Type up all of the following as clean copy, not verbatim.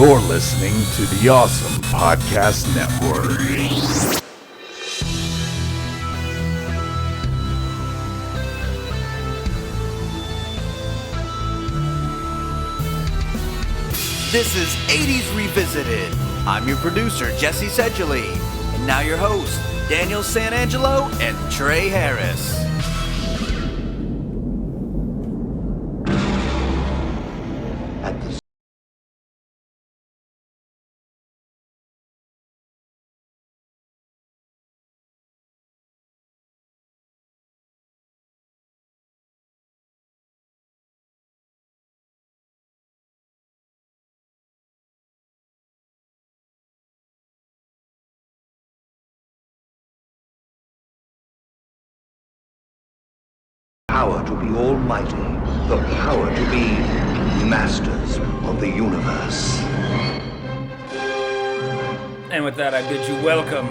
You're listening to the Awesome Podcast Network. This is 80s Revisited. I'm your producer, Jesse Sedgley. And now your hosts, Daniel Sanangelo and Trey Harris. Power to be almighty, the power to be masters of the universe. And with that, I bid you welcome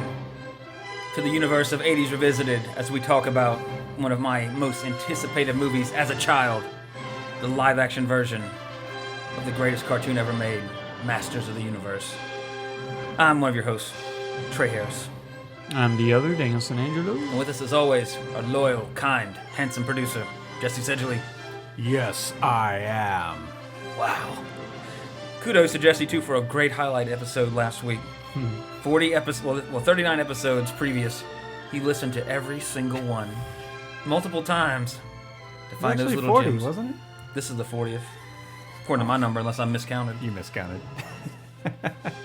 to the universe of 80s Revisited as we talk about one of my most anticipated movies as a child, the live-action version of the greatest cartoon ever made, Masters of the Universe. I'm one of your hosts, Trey Harris. I'm the other, Daniel Sanangelo. And with us, as always, our loyal, kind, handsome producer, Jesse Sedgley. Yes, I am. Wow. Kudos to Jesse, too, for a great highlight episode last week. 39 episodes previous. He listened to every single one multiple times to find those little 40, gems. wasn't it? This is the 40th. According to my number, unless I'm miscounted. You miscounted.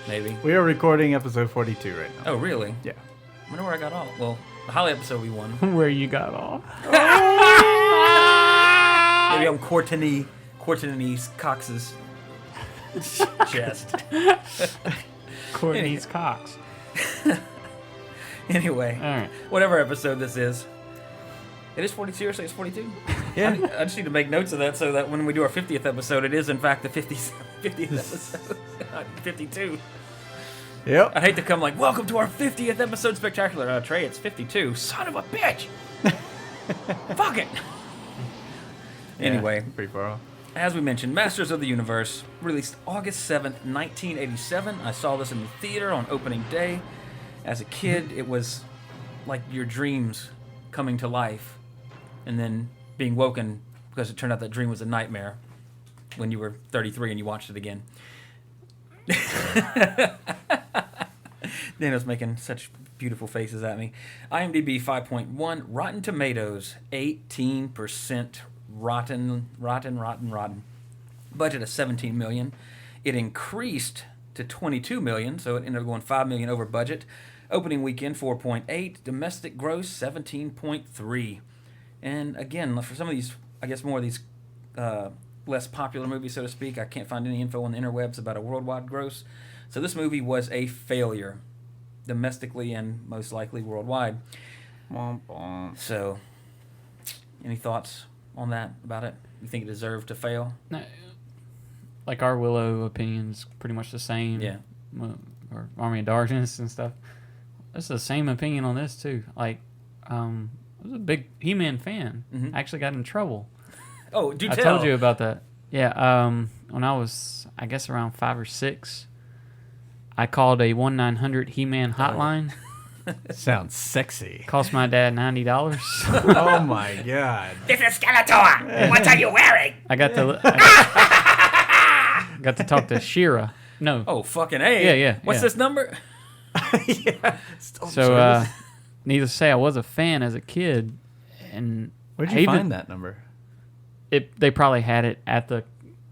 Maybe. We are recording episode 42 right now. Oh, really? Yeah. I wonder where I got off. Well, the highlight episode we won. Where you got off? Maybe I'm Courtney Cox's chest. Courtney Cox. Anyway, All right. whatever episode this is. It is 42, seriously, it's 42? Yeah. I just need to make notes of that so that when we do our 50th episode, it is in fact the 50th episode, not 52. Yep. I'd hate to come like, welcome to our 50th episode spectacular. Trey, it's 52. Son of a bitch! Fuck it! Anyway, Pretty far off. as we mentioned, Masters of the Universe, released August 7th, 1987. I saw this in the theater on opening day. As a kid, it was like your dreams coming to life and then being woken because it turned out that dream was a nightmare when you were 33 and you watched it again. Daniel's making such beautiful faces at me. IMDb 5.1, Rotten Tomatoes 18% rotten. Budget of $17 million. It increased to $22 million, so it ended up going $5 million over budget. Opening weekend 4.8, domestic gross 17.3. And again, for some of these, I guess more of these less popular movies, so to speak, I can't find any info on the interwebs about a worldwide gross. So this movie was a failure, domestically and most likely worldwide. So, any thoughts on that, about it? You think it deserved to fail? No, like our Willow opinion's pretty much the same. Yeah. Or Army of Darkness and stuff. It's the same opinion on this too. Like, I was a big He-Man fan. Mhm. I actually got in trouble. Oh, do I tell. told you about that. Yeah, when I was, I guess, around 5 or 6, I called a 1-900 He-Man hotline. Sounds sexy. Cost my dad $90. Oh my god. This is Skeletor! What are you wearing? I got to talk to She-Ra. No. Oh, fucking A. Yeah. What's this number? Yeah. So, needless to say, I was a fan as a kid, and Where'd you find that number? They probably had it at the,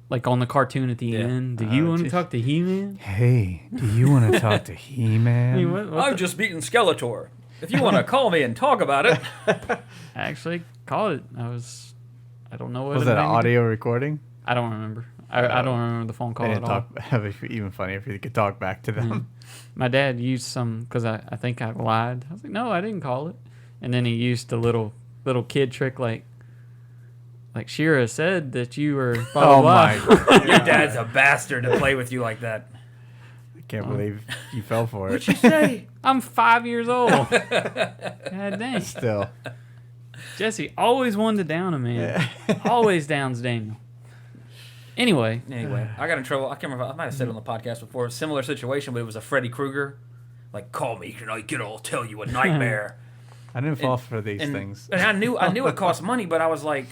like, on the cartoon at the Yeah. end. Do you want to talk to He-Man? Hey, do you want to talk to He-Man? I mean, what I've just beaten Skeletor. If you want to call me and talk about it. I actually called it. I don't know what Was it that an made me do. audio recording? I don't remember. I don't remember the phone call They at didn't all. talk. That'd be even funnier if you could talk back to them. My dad used some, because I think I lied. I was like, no, I didn't call it. And then he used a little kid trick like She-Ra said that you were blah, Oh blah, my blah. god. Your dad's a bastard to play with you like that. I can't believe you fell for it. What'd you say? I'm 5 years old. God dang. Still. Jesse always wanted to down a man. Always downs Daniel. Anyway, I got in trouble. I can't remember. I might have said it on the podcast before. Similar situation, but it was a Freddy Krueger. Like, call me, I'll tell you a nightmare. I didn't fall for these things. And I knew it cost money, but I was like,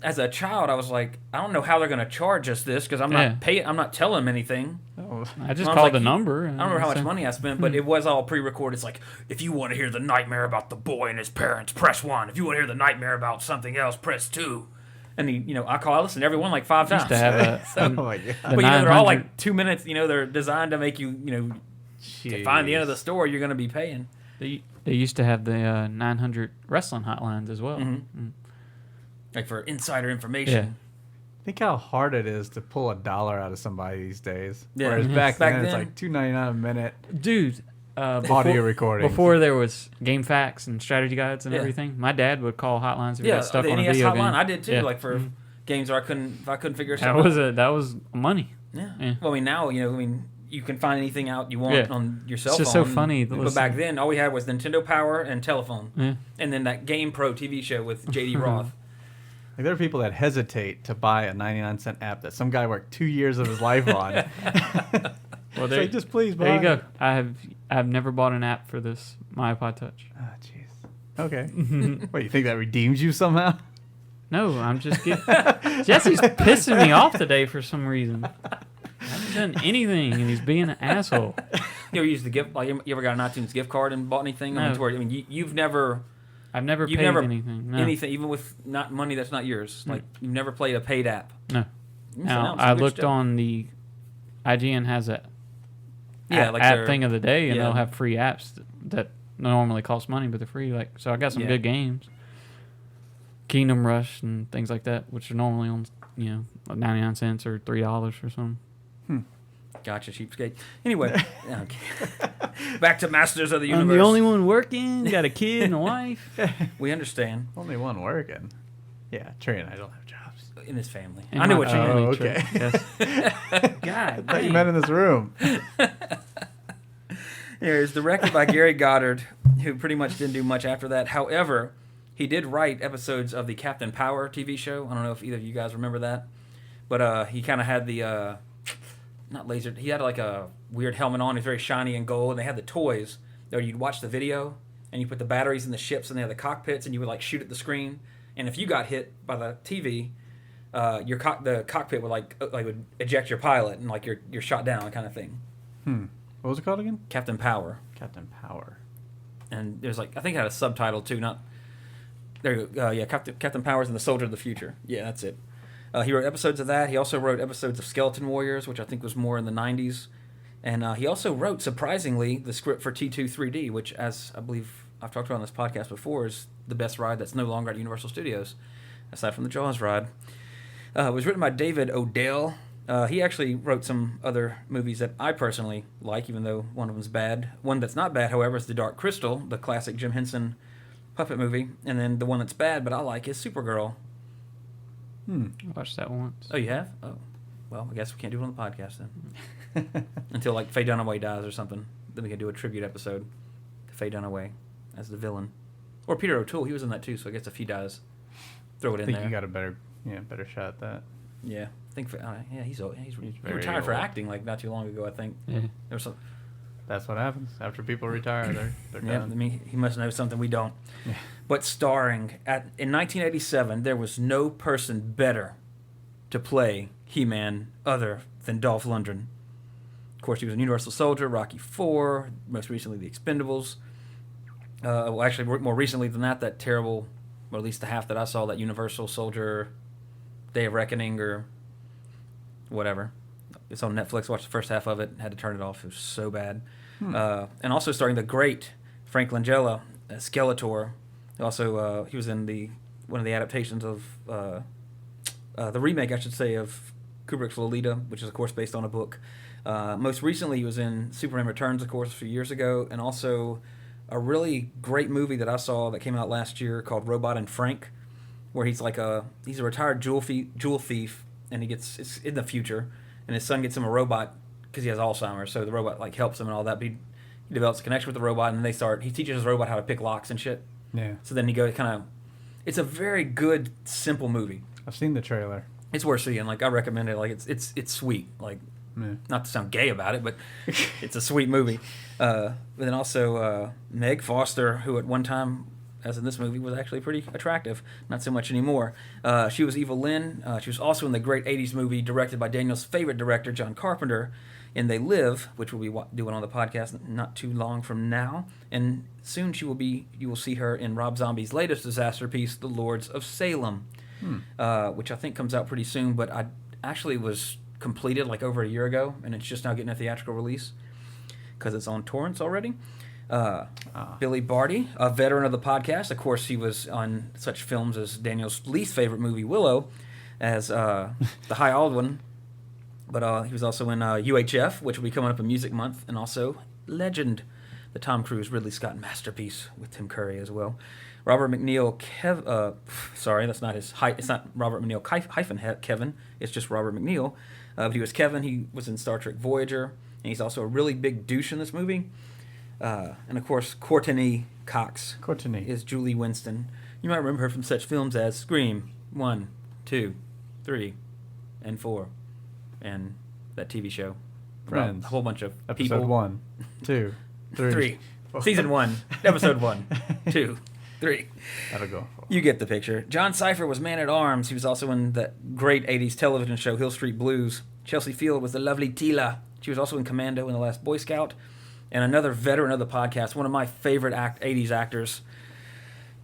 as a child, I was like, I don't know how they're going to charge us this because I'm not paying. I'm not telling them anything. Oh, I just called the number. I don't remember how much money I spent, but it was all pre-recorded. It's like, if you want to hear the nightmare about the boy and his parents, press 1. If you want to hear the nightmare about something else, press 2. And I listen to every one like 5 times. Used to have oh my god! But they're all like 2 minutes. They're designed to make you to find the end of the story. You're going to be paying. They used to have the 900 wrestling hotlines as well. Mm-hmm. Like for insider information. Yeah. Think how hard it is to pull $1 out of somebody these days. Yeah. Whereas Mhm. back then, it's then- like $2.99 a minute. Dude, Audio recording. Before there was game facts and strategy guides and Yeah. everything, my dad would call hotlines if he Yeah, got stuck the on a NES video hotline. game. I did too. Yeah. Like for games where I couldn't figure that something was out. that was money. Yeah. Well, now you can find anything out you want Yeah. on your cell It's just phone. so funny to But listen. back then, all we had was Nintendo Power and telephone, Yeah. and then that Game Pro TV show with JD Roth. Like, there are people that hesitate to buy a 99-cent app that some guy worked 2 years of his life on. Well, It's like, just please buy there you go. it. I have never bought an app for this my iPod Touch. Oh, jeez. Okay. What, you think that redeems you somehow? No, I'm just getting. Jesse's pissing me off today for some reason. I haven't done anything, and he's being an asshole. You ever used the gift? Like, you ever got an iTunes gift card and bought anything? No. You've never. I've never You've paid never anything. No. Anything, even with not money that's not yours. Like you've never played a paid app. No. Now, I looked on the IGN has a like app their thing of the day, and yeah. they'll have free apps that normally cost money, but they're free. Like, so I got some Yeah. good games, Kingdom Rush and things like that, which are normally on like 99 cents or $3 or something. Gotcha, cheapskate. Anyway, okay. Back to Masters of the Universe. I'm the only one working. Got a kid and a wife. We understand Only one working. Yeah, Trey and I don't have jobs. in his family. In I know my what you mean. family, Oh, Trey. okay. Yes. God, I thought you dang. met in this room. Yeah, it was directed by Gary Goddard, who pretty much didn't do much after that. However, he did write episodes of the Captain Power TV show. I don't know if either of you guys remember that, but he kind of had the not laser. He had like a weird helmet on. He's very shiny and gold. And they had the toys there. You'd watch the video, and you put the batteries in the ships, and they had the cockpits, and you would like shoot at the screen. And if you got hit by the TV, the cockpit would would eject your pilot, and like you're shot down, kind of thing. What was it called again? Captain Power. Captain Power. And there's like I think it had a subtitle too. Not there. You go. Yeah, Captain Powers and the Soldier of the Future. Yeah, that's it. He wrote episodes of that. He also wrote episodes of Skeleton Warriors, which I think was more in the 90s. And he also wrote, surprisingly, the script for T2 3D, which, as I believe I've talked about on this podcast before, is the best ride that's no longer at Universal Studios, aside from the Jaws ride. It was written by David Odell. He actually wrote some other movies that I personally like, even though one of them's bad. One that's not bad, however, is The Dark Crystal, the classic Jim Henson puppet movie. And then the one that's bad, but I like, is Supergirl. I watched that once. Oh, you have? Oh. Well, I guess we can't do it on the podcast then. Until, like, Faye Dunaway dies or something. Then we can do a tribute episode to Faye Dunaway as the villain. Or Peter O'Toole. He was in that, too, so I guess if he dies, throw it I in think there. you got a better shot at that. Yeah. I think, he's old. He very retired for old. acting, like, not too long ago, I think. Yeah. There was some... That's what happens after people retire. They're Yeah, I done. mean, he must know something we don't. But starring in 1987, there was no person better to play He-Man other than Dolph Lundgren. Of course, he was a Universal Soldier, Rocky IV, most recently The Expendables. Well, actually, more recently than that terrible, or at least the half that I saw, that Universal Soldier Day of Reckoning or whatever. It's on Netflix. Watched the first half of it. Had to turn it off. It was so bad. And also starring the great Frank Langella, Skeletor. Also, he was in one of the adaptations of the remake, I should say, of Kubrick's Lolita, which is of course based on a book. Most recently, he was in Superman Returns, of course, a few years ago, and also a really great movie that I saw that came out last year called Robot and Frank, where he's a retired jewel thief, and it's in the future, and his son gets him a robot because he has Alzheimer's, so the robot like helps him and all that. But he develops a connection with the robot, and he teaches his robot how to pick locks and shit. Yeah. So then he goes it's a very good, simple movie. I've seen the trailer. It's worth seeing. Like, I recommend it. Like, it's sweet. Like, not to sound gay about it, but it's a sweet movie. But then also Meg Foster, who at one time, as in this movie, was actually pretty attractive. Not so much anymore. She was Eva Lynn. She was also in the great 80s movie directed by Daniel's favorite director, John Carpenter, in They Live, which we'll be doing on the podcast not too long from now. And soon you will see her in Rob Zombie's latest disaster piece, The Lords of Salem, which I think comes out pretty soon, but I actually was completed like over a year ago, and it's just now getting a theatrical release because it's on torrents already. Billy Barty, a veteran of the podcast. Of course, he was on such films as Daniel's least favorite movie, Willow, as the High Aldwin. But he was also in UHF, which will be coming up in Music Month, and also Legend, the Tom Cruise Ridley Scott masterpiece with Tim Curry as well. Robert McNeil, sorry, that's not his. It's not Robert McNeil hyphen Kevin. It's just Robert McNeil. But he was Kevin. He was in Star Trek Voyager, and he's also a really big douche in this movie. And of course, Courtney Cox is Julie Winston. You might remember her from such films as Scream 1, 2, 3, and 4, and that TV show. Friends. A whole bunch of Episode people. 1, 2, 3. Season 1, Episode 1, 2, 3. That'll go. You get the picture. John Cypher was Man-at-Arms. He was also in the great 80s television show Hill Street Blues. Chelsea Field was the lovely Tila. She was also in Commando and The Last Boy Scout. And another veteran of the podcast, one of my favorite 80s actors,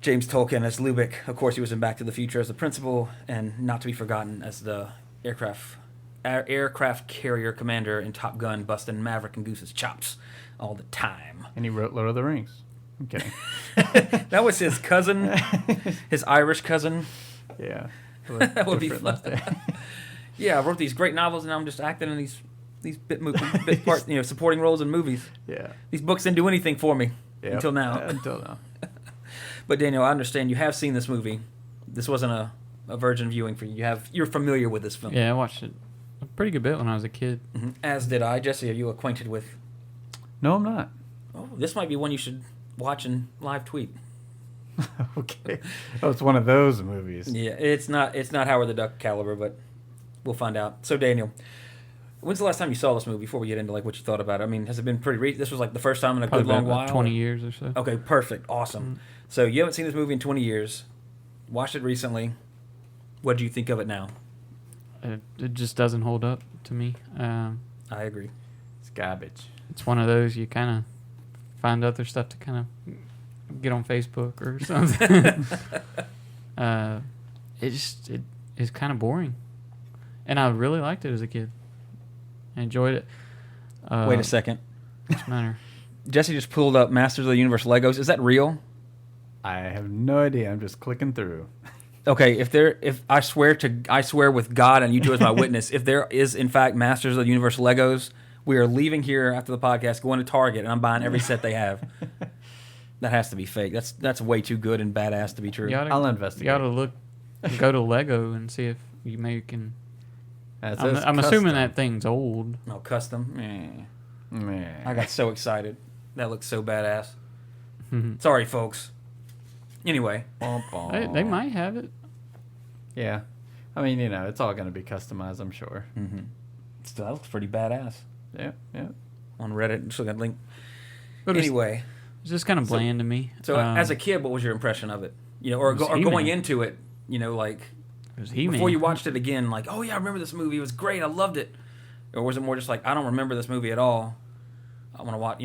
James Tolkien as Lubick. Of course, he was in Back to the Future as the principal, and not to be forgotten as the aircraft carrier commander in Top Gun, busting Maverick and Goose's chops all the time. And he wrote Lord of the Rings. I'm kidding. That was his cousin, his Irish cousin. Yeah. That would be fun. Yeah, I wrote these great novels, and I'm just acting in these bit parts, supporting roles in movies. Yeah. These books didn't do anything for me until now. Until now. But Daniel, I understand you have seen this movie. This wasn't a virgin viewing for you. You're familiar with this film. Yeah, I watched it a pretty good bit when I was a kid. Mm-hmm. As did I. Jesse, are you acquainted with? No, I'm not. Oh, this might be one you should watch and live tweet. Okay. Oh, it's one of those movies. Yeah, it's not Howard the Duck caliber, but we'll find out. So Daniel, when's the last time you saw this movie? Before we get into like what you thought about it, I mean, has it been pretty recent? This was like the first time in a Probably good long about while. 20 years or so. Okay, perfect, awesome. Mm-hmm. So you haven't seen this movie in 20 years. Watched it recently. What do you think of it now? It just doesn't hold up to me. I agree. It's garbage. It's one of those you kind of find other stuff to kind of get on Facebook or something. It is kind of boring, and I really liked it as a kid. I enjoyed it. Wait a second. What's the matter? Jesse just pulled up Masters of the Universe Legos. Is that real? I have no idea. I'm just clicking through. Okay, if I swear with God and you two as my witness, if there is in fact Masters of the Universe Legos, we are leaving here after the podcast, going to Target, and I'm buying every set they have. That has to be fake. That's way too good and badass to be true. I'll investigate. You gotta go to Lego and see if you maybe can. I'm assuming custom. that thing's old. No, custom. Meh. I got so excited. That looks so badass. Sorry, folks. Anyway. They might have it. Yeah. I mean, it's all going to be customized, I'm sure. Mm-hmm. Still, that looks pretty badass. Yeah. On Reddit, just got a link. But anyway. It's just kind of bland to me. So, as a kid, what was your impression of it? Or going into it, like, it was He-Man. before you watched it again, like, oh yeah, I remember this movie. It was great. I loved it. Or was it more just like, I don't remember this movie at all. I want to watch,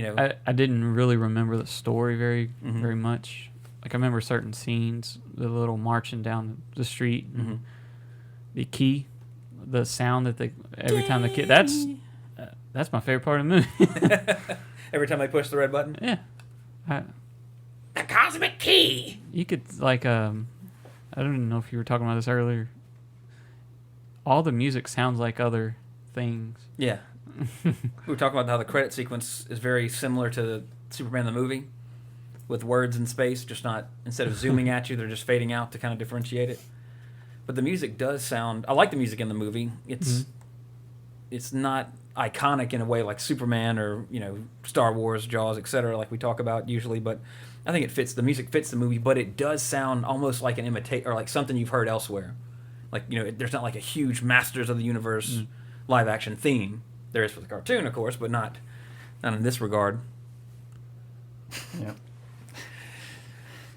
I didn't really remember the story very much. Like, I remember certain scenes, the little marching down the street, and the key, the sound that every time the kid, that's my favorite part of the movie. Every time they push the red button? Yeah. The cosmic key! You could, like, I don't know if you were talking about this earlier. All the music sounds like other things. Yeah. We were talking about how the credit sequence is very similar to Superman the movie, with words in space, just not, instead of zooming at you, they're just fading out to kind of differentiate it. But the music does sound, I like the music in the movie. It's not iconic in a way like Superman or, Star Wars, Jaws, etc., like we talk about usually, but I think the music fits the movie, but it does sound almost like an imitate or like something you've heard elsewhere. Like, there's not like a huge Masters of the Universe live action theme. There is for the cartoon, of course, but not in this regard. Yep.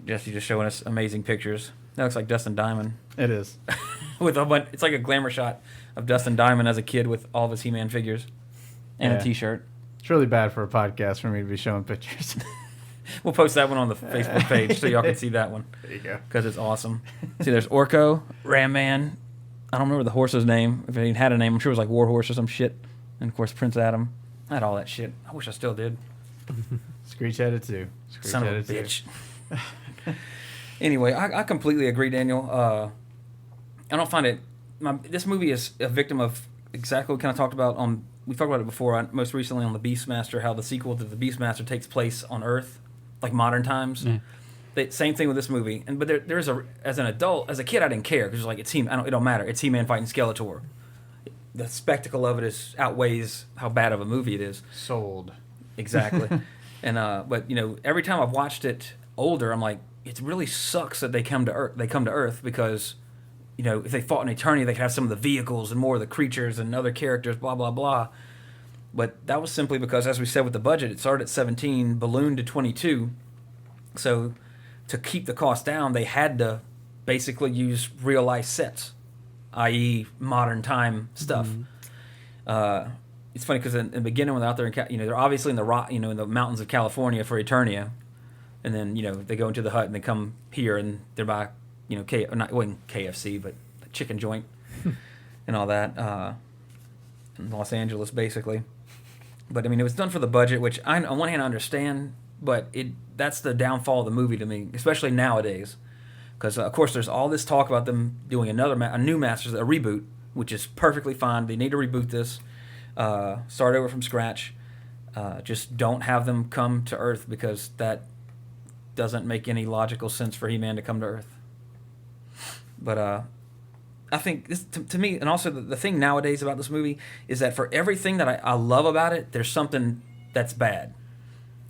Jesse just showing us amazing pictures. That looks like Dustin Diamond. It is. With a bunch, it's like a glamour shot of Dustin Diamond as a kid with all of his He-Man figures and a T-shirt. It's really bad for a podcast for me to be showing pictures. We'll post that one on the Facebook page so y'all can see that one. There you go. Because it's awesome. See, there's Orko, Ram Man. I don't remember the horse's name. If it had a name, I'm sure it was like Warhorse or some shit. And of course, Prince Adam. I had all that shit. I wish I still did. Screech had it too. Screech Son of had a it too. bitch. Anyway, I completely agree, Daniel. I don't find it. This movie is a victim of exactly what we kind of talked about on. We talked about it before, most recently on the Beastmaster. How the sequel to the Beastmaster takes place on Earth, like modern times. Yeah. Same thing with this movie. But there is as an adult, as a kid, I didn't care because like it's It don't matter. It's He-Man fighting Skeletor. The spectacle of it outweighs how bad of a movie it is. Sold. Exactly. And but every time I've watched it older, I'm like, it really sucks that they come to Earth because, if they fought in Eternia, they could have some of the vehicles and more of the creatures and other characters, blah blah blah. But that was simply because, as we said with the budget, it started at 17, ballooned to 22. So to keep the cost down, they had to basically use real life sets, i.e., modern time stuff. It's funny because in the beginning, when they're out there, they're obviously in the rock, in the mountains of California for Eternia, and then they go into the hut and they come here and they're by, it wasn't KFC, but a chicken joint and all that in Los Angeles, basically. But it was done for the budget, which on one hand I understand, but that's the downfall of the movie to me, especially nowadays. Because, of course, there's all this talk about them doing a new Masters, a reboot, which is perfectly fine. They need to reboot this, start over from scratch. Just don't have them come to Earth because that doesn't make any logical sense for He-Man to come to Earth. But I think this, to me, and also the thing nowadays about this movie is that for everything that I love about it, there's something that's bad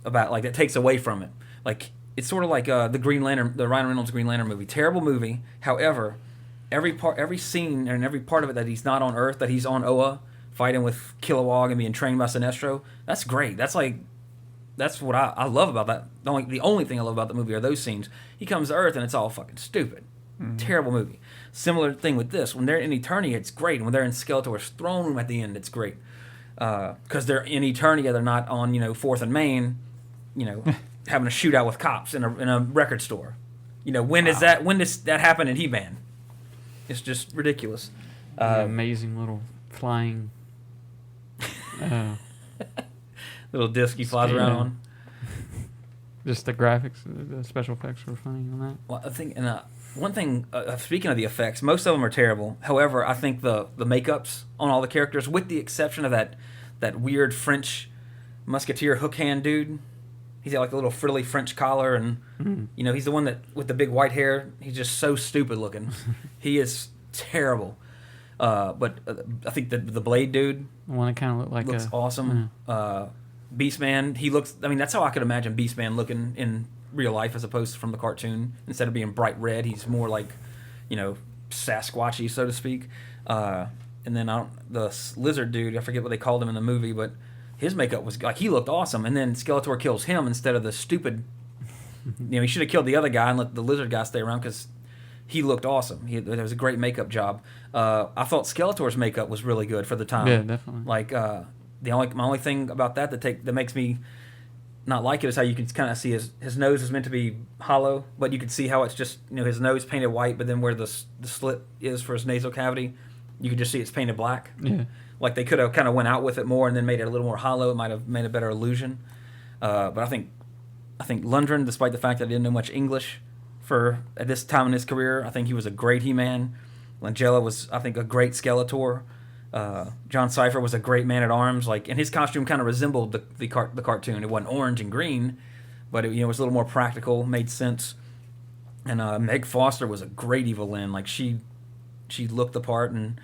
about, like, that takes away from it. Like, it's sort of like the Green Lantern, the Ryan Reynolds Green Lantern movie. Terrible movie. However, every scene and every part of it that he's not on Earth, that he's on Oa, fighting with Kilowog and being trained by Sinestro, that's great. That's what I love about that. The only thing I love about the movie are those scenes. He comes to Earth and it's all fucking stupid. Mm-hmm. Terrible movie. Similar thing with this. When they're in Eternia, it's great. And when they're in Skeletor's throne room at the end, it's great. Because they're in Eternia, they're not on 4th and Main, having a shootout with cops in a record store. When does that happen in He-Man? It's just ridiculous. Amazing little flying little disc he flies around on. Just the graphics, the special effects were funny on that. Well, I think, and one thing, speaking of the effects, most of them are terrible. However, I think the makeups on all the characters, with the exception of that weird French musketeer hook hand dude. He's got like a little frilly French collar, and he's the one that with the big white hair. He's just so stupid looking. He is terrible. But I think the Blade dude, the one that kind of looked like looks awesome. Beastman, he looks. That's how I could imagine Beastman looking in real life, as opposed to from the cartoon. Instead of being bright red, he's more like, Sasquatchy, so to speak. And then the lizard dude, I forget what they called him in the movie, but his makeup was like, he looked awesome. And then Skeletor kills him instead of the stupid. He should have killed the other guy and let the lizard guy stay around because he looked awesome. There was a great makeup job. I thought Skeletor's makeup was really good for the time. Yeah, definitely. Like my only thing about that makes me not like it is how you can kind of see his nose is meant to be hollow, but you can see how it's just his nose painted white, but then where the slit is for his nasal cavity, you can just see it's painted black. Yeah. Like they could have kind of went out with it more and then made it a little more hollow. It might have made a better illusion. But I think Lundgren, despite the fact that he didn't know much English at this time in his career, I think he was a great He-Man. Langella was, I think, a great Skeletor. John Cipher was a great Man-at-Arms. And his costume kind of resembled the cartoon. It wasn't orange and green, but it was a little more practical, made sense. And Meg Foster was a great Evil Lyn. She looked the part and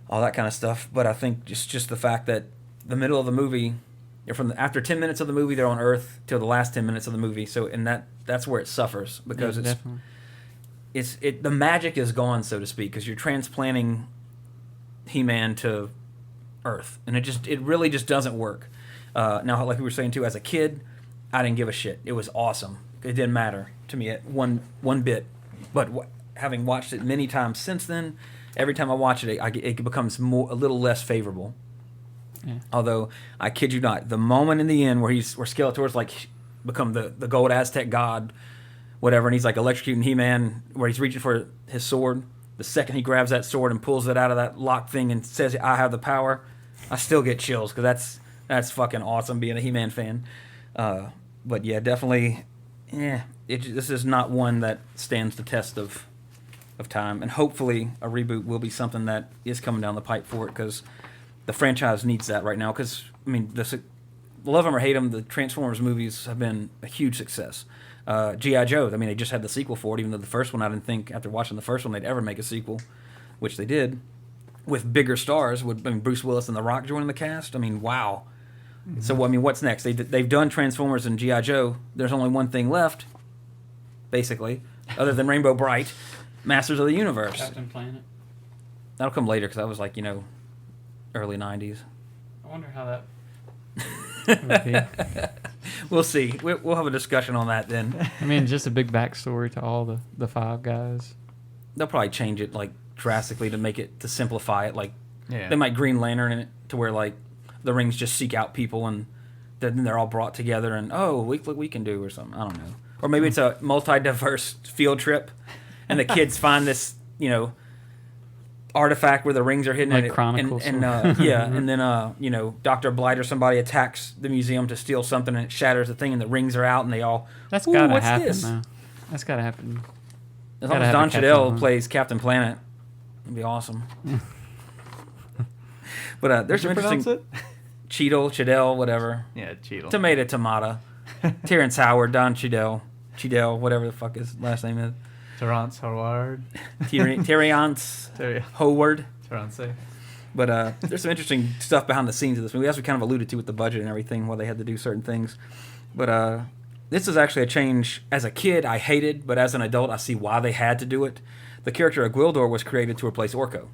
all that kind of stuff. But I think just the fact that the middle of the movie, after 10 minutes of the movie, they're on Earth till the last 10 minutes of the movie. So that's where it suffers because the magic is gone, so to speak, because you're transplanting He-Man to Earth, and it really just doesn't work. Now, like we were saying too, as a kid, I didn't give a shit. It was awesome. It didn't matter to me at one bit. But having watched it many times since then, every time I watch it, it becomes a little less favorable. Yeah. Although I kid you not, the moment in the end where Skeletor's like become the gold Aztec god, whatever, and he's like electrocuting He-Man, where he's reaching for his sword. The second he grabs that sword and pulls it out of that lock thing and says, "I have the power," I still get chills because that's fucking awesome being a He-Man fan. But yeah, definitely, this is not one that stands the test of time, and hopefully a reboot will be something that is coming down the pipe for it, because the franchise needs that right now. Because I mean, love them or hate them, the Transformers movies have been a huge success. G.I. Joe, I mean, they just had the sequel for it, even though the first one, I didn't think after watching the first one they'd ever make a sequel, which they did with bigger stars, with Bruce Willis and The Rock joining the cast. I mean, wow. Mm-hmm. So I mean, what's next? They've done Transformers and G.I. Joe. There's only one thing left, basically, other than Rainbow Bright, Masters of the Universe. Captain Planet. That'll come later, because that was like, early 90s. I wonder how that would be. We'll see. We'll have a discussion on that then. I mean, just a big backstory to all the five guys. They'll probably change it like drastically to simplify it. Like Yeah. they might Green Lantern in it to where like the rings just seek out people and then they're all brought together and look what we can do or something. I don't know. Or maybe it's a multi-diverse field trip and the kids find this artifact where the rings are hidden like in it. Chronicles. And then Dr. Blight or somebody attacks the museum to steal something and it shatters the thing and the rings are out and they all That's gotta what's happen this? though. That's gotta happen. As long as Don Cheadle plays Captain Planet, it'd be awesome. But there's some interesting Cheadle, whatever. Yeah, Cheadle. Tomato. Terrence Howard, Don Cheadle, whatever the fuck his last name is. Terrence Howard. Terrence Howard. Terrence. But there's some interesting stuff behind the scenes of this movie, as we kind of alluded to with the budget and everything, why they had to do certain things. But this is actually a change. As a kid, I hated, but as an adult, I see why they had to do it. The character of Gwildor was created to replace Orko.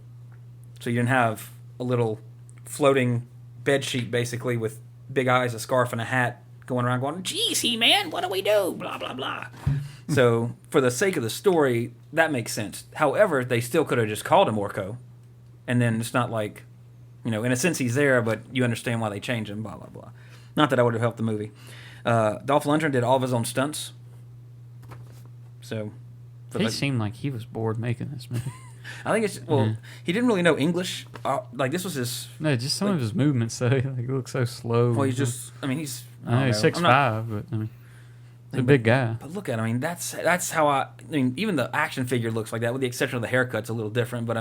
So you didn't have a little floating bed sheet, basically, with big eyes, a scarf, and a hat going around going, "Geez, He-Man, what do we do?" Blah, blah, blah. So for the sake of the story, that makes sense. However, they still could have just called him Orko. And then it's not like, in a sense he's there, but you understand why they changed him, blah, blah, blah. Not that I would have helped the movie. Dolph Lundgren did all of his own stunts. So He seemed like he was bored making this movie. I think it's, he didn't really know English. This was his... No, just some of his movements, though. He looks so slow. Well, he's just, he's... I know, he's 6'5", but, he's a big guy. But look at him. That's how even the action figure looks like that, with the exception of the haircut's a little different, but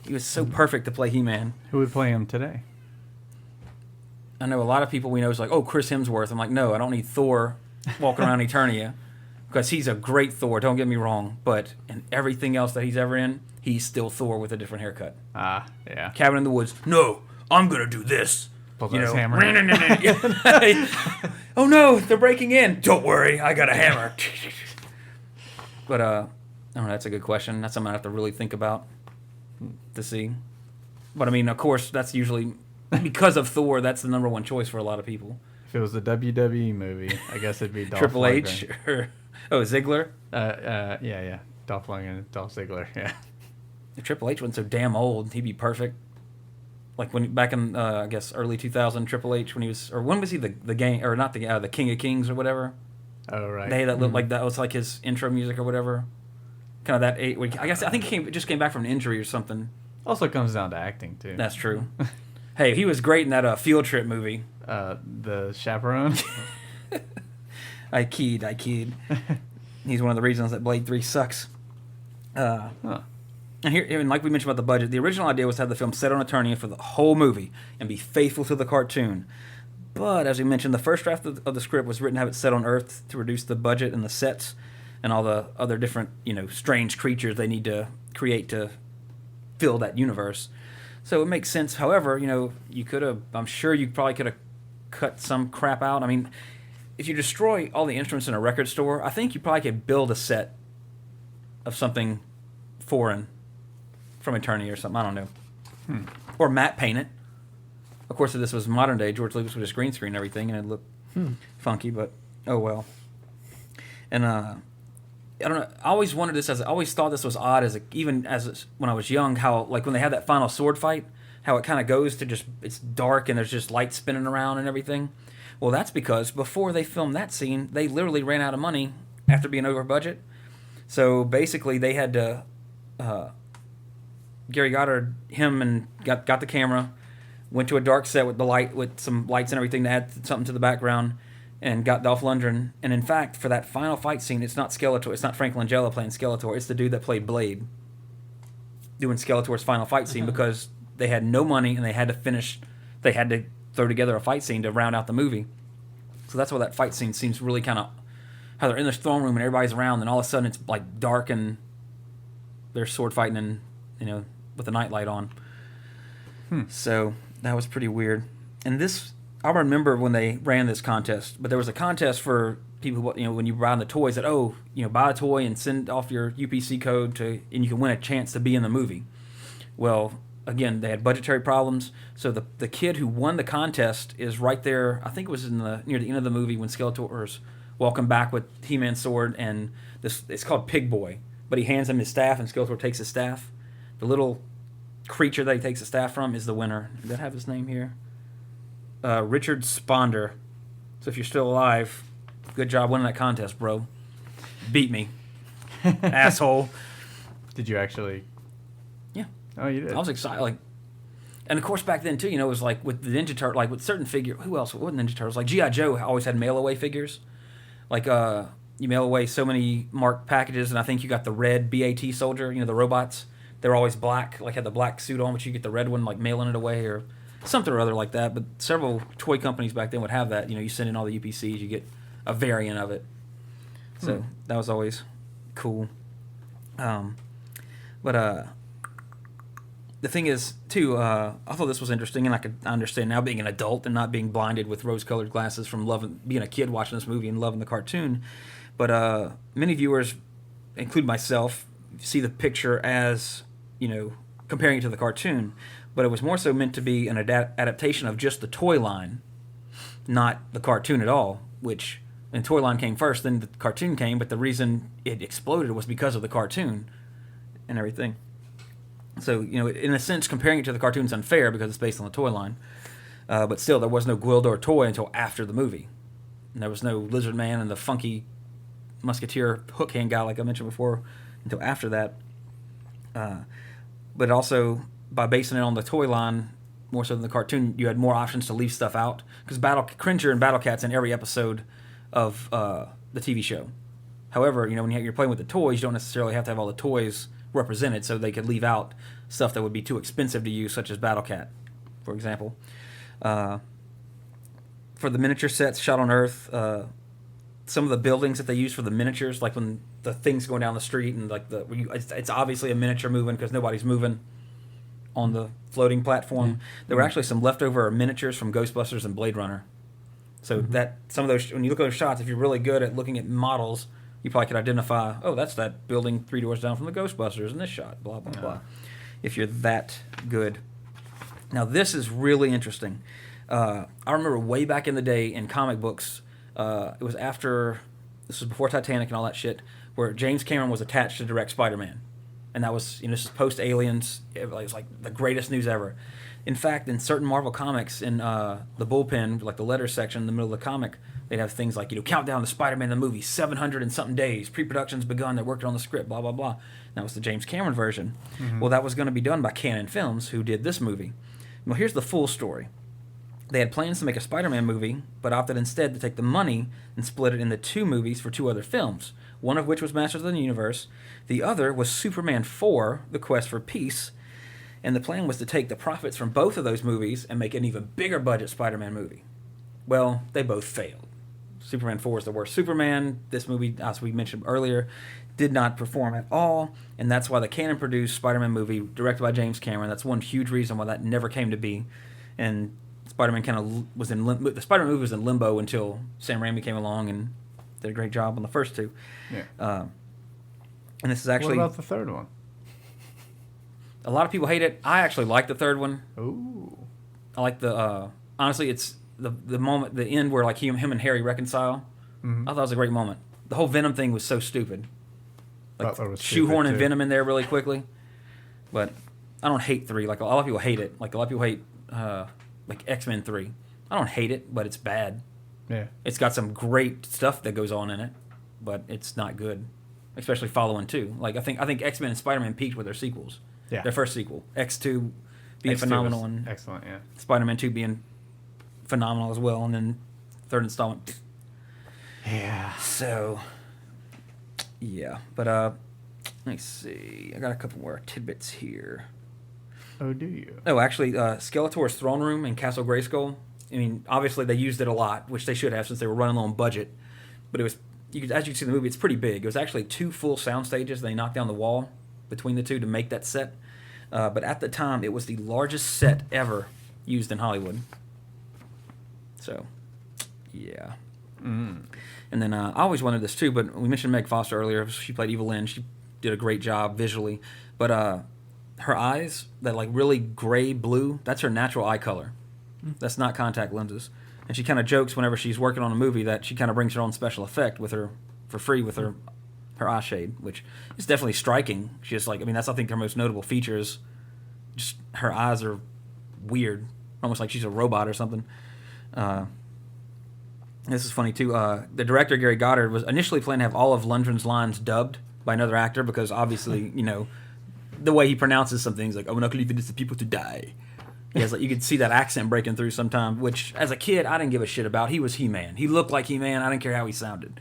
he was so perfect to play He-Man. Who would play him today? I know a lot of people we know is like, Chris Hemsworth. I'm like, no, I don't need Thor walking around Eternia, because he's a great Thor, don't get me wrong, but in everything else that he's ever in, he's still Thor with a different haircut. Yeah. Cabin in the Woods, no, I'm going to do this. Pulls out his hammer. Oh no, they're breaking in. Don't worry, I got a hammer. But, I don't know, that's a good question. That's something I have to really think about to see. But, of course, that's usually, because of Thor, that's the number one choice for a lot of people. If it was a WWE movie, I guess it'd be Dolph Triple Lundgren. H or Ziggler. Yeah. Dolph Lundgren, Dolph Ziggler. Yeah. If Triple H wasn't so damn old, he'd be perfect. Like back in I guess early 2000, Triple H when was he the gang or not the King of Kings or whatever? Oh right. They that looked like that was like his intro music or whatever. Kind of that. I think he just came back from an injury or something. Also comes down to acting too. That's true. Hey, he was great in that Field Trip movie. The Chaperone. I keyed. He's one of the reasons that Blade 3 sucks. And like we mentioned about the budget, the original idea was to have the film set on Eternia for the whole movie and be faithful to the cartoon. But, as we mentioned, the first draft of the script was written to have it set on Earth to reduce the budget and the sets and all the other different, strange creatures they need to create to fill that universe. So it makes sense. However, I'm sure you probably could have cut some crap out. If you destroy all the instruments in a record store, I think you probably could build a set of something foreign from Eternia or something. I don't know. Or matte paint it. Of course, if this was modern day, George Lucas would just green screen everything and it'd look funky, but oh well. And I don't know. I always wondered this. I always thought this was odd, when I was young. How like when they had that final sword fight, how it kind of goes to it's dark and there's just lights spinning around and everything. Well, that's because before they filmed that scene, they literally ran out of money after being over budget. So basically, they had to Gary Goddard got the camera, went to a dark set with some lights and everything to add something to the background, and got Dolph Lundgren. And in fact, for that final fight scene, it's not Skeletor. It's not Frank Langella playing Skeletor. It's the dude that played Blade doing Skeletor's final fight scene because they had no money and they had to throw together a fight scene to round out the movie. So that's why that fight scene seems really kind of how they're in this throne room and everybody's around, and all of a sudden it's like dark and they're sword fighting and with the nightlight on. So that was pretty weird. And I remember when they ran this contest, but there was a contest for people who, when you buy the toys that buy a toy and send off your UPC code and you can win a chance to be in the movie. Well, again, they had budgetary problems, so the kid who won the contest is right there. I think it was near the end of the movie when Skeletor's walking back with He-Man's sword, and it's called Pig Boy, but he hands him his staff, and Skeletor takes his staff. The little creature that he takes the staff from is the winner. Does that have his name here? Richard Sponder. So if you're still alive, good job winning that contest, bro. Beat me, asshole. Did you actually? Yeah. Oh, you did. I was excited, and of course back then too, it was like with the Ninja Turtle, like with certain figure. Who else? What Ninja Turtles? Like G.I. Joe always had mail away figures. Like you mail away so many marked packages, and I think you got the red BAT soldier. The robots. They're always black, like had the black suit on, but you get the red one, like mailing it away or something or other like that. But several toy companies back then would have that. You send in all the UPCs, you get a variant of it. So that was always cool. But the thing is, too, I thought this was interesting, and I understand now being an adult and not being blinded with rose-colored glasses from being a kid watching this movie and loving the cartoon. But many viewers, including myself, see the picture as comparing it to the cartoon, but it was more so meant to be an adaptation of just the toy line, not the cartoon at all, which the toy line came first, then the cartoon came, but the reason it exploded was because of the cartoon and everything. So, in a sense, comparing it to the cartoon is unfair because it's based on the toy line, but still, there was no Gwildor toy until after the movie. And there was no Lizard Man and the funky musketeer hook hand guy like I mentioned before until after that. But also, by basing it on the toy line more so than the cartoon, you had more options to leave stuff out. Because Cringer and Battle Cat's in every episode of the TV show. However, when you're playing with the toys, you don't necessarily have to have all the toys represented, so they could leave out stuff that would be too expensive to use, such as Battle Cat, for example. For the miniature sets shot on Earth, some of the buildings that they use for the miniatures, like when the thing's going down the street and like it's obviously a miniature moving because nobody's moving on the floating platform. There were actually some leftover miniatures from Ghostbusters and Blade Runner. So that some of those, when you look at those shots, if you're really good at looking at models, you probably could identify, oh, that's that building 3 doors down from the Ghostbusters in this shot, blah, blah, blah, if you're that good. Now, this is really interesting. I remember way back in the day in comic books, it was this was before Titanic and all that shit, where James Cameron was attached to direct Spider-Man. And that was, this is post-Aliens. It was like the greatest news ever. In fact, in certain Marvel comics, in the bullpen, like the letters section in the middle of the comic, they'd have things like, countdown to Spider-Man the movie, 700 and something days, pre-production's begun, they're working on the script, blah, blah, blah. And that was the James Cameron version. Well, that was going to be done by Canon Films, who did this movie. Well, here's the full story. They had plans to make a Spider-Man movie, but opted instead to take the money and split it into 2 movies for 2 other films, one of which was Masters of the Universe, the other was Superman 4, The Quest for Peace, and the plan was to take the profits from both of those movies and make an even bigger budget Spider-Man movie. Well, they both failed. Superman 4 is the worst Superman. This movie, as we mentioned earlier, did not perform at all, and that's why the Canon-produced Spider-Man movie, directed by James Cameron, that's one huge reason why that never came to be. And Spider-Man kind of was in the Spider-Man movie was in limbo until Sam Raimi came along and did a great job on the first 2. Yeah. And this is actually... What about the third one? A lot of people hate it. I actually like the third one. Ooh. I like the... honestly, it's the moment, the end where like him and Harry reconcile. I thought it was a great moment. The whole Venom thing was so stupid. Like shoehorning Venom in there really quickly. But I don't hate 3. Like a lot of people hate it. Like a lot of people hate like X-Men 3. I don't hate it, but it's bad. Yeah. It's got some great stuff that goes on in it, but it's not good. Especially following 2. Like I think X-Men and Spider-Man peaked with their sequels. Yeah. Their first sequel. X2 being X2 phenomenal and excellent, yeah. Spider-Man 2 being phenomenal as well, and then third installment. Yeah. So, yeah. But, let me see. I got a couple more tidbits here. Oh, do you? Oh, actually, Skeletor's throne room in Castle Grayskull, I mean, obviously they used it a lot, which they should have since they were running low on budget. But it was, as you can see in the movie, it's pretty big. It was actually 2 full sound stages. They knocked down the wall between the 2 to make that set. But at the time, it was the largest set ever used in Hollywood. So, yeah. And then I always wanted this too, but we mentioned Meg Foster earlier. She played Evil Lynn. She did a great job visually. But her eyes, that like really gray blue, that's her natural eye color. That's not contact lenses. And she kind of jokes whenever she's working on a movie that she kind of brings her own special effect with her for free with her eye shade, which is definitely striking. She just like, I mean, that's I think her most notable feature is just her eyes are weird, almost like she's a robot or something. This is funny too. The director Gary Goddard was initially planning to have all of Lundgren's lines dubbed by another actor because obviously, you know, the way he pronounces some things like, "Oh, we're not going to leave this to people to die." He has like you could see that accent breaking through sometimes, which as a kid I didn't give a shit about. He was He-Man. He looked like He-Man. I didn't care how he sounded.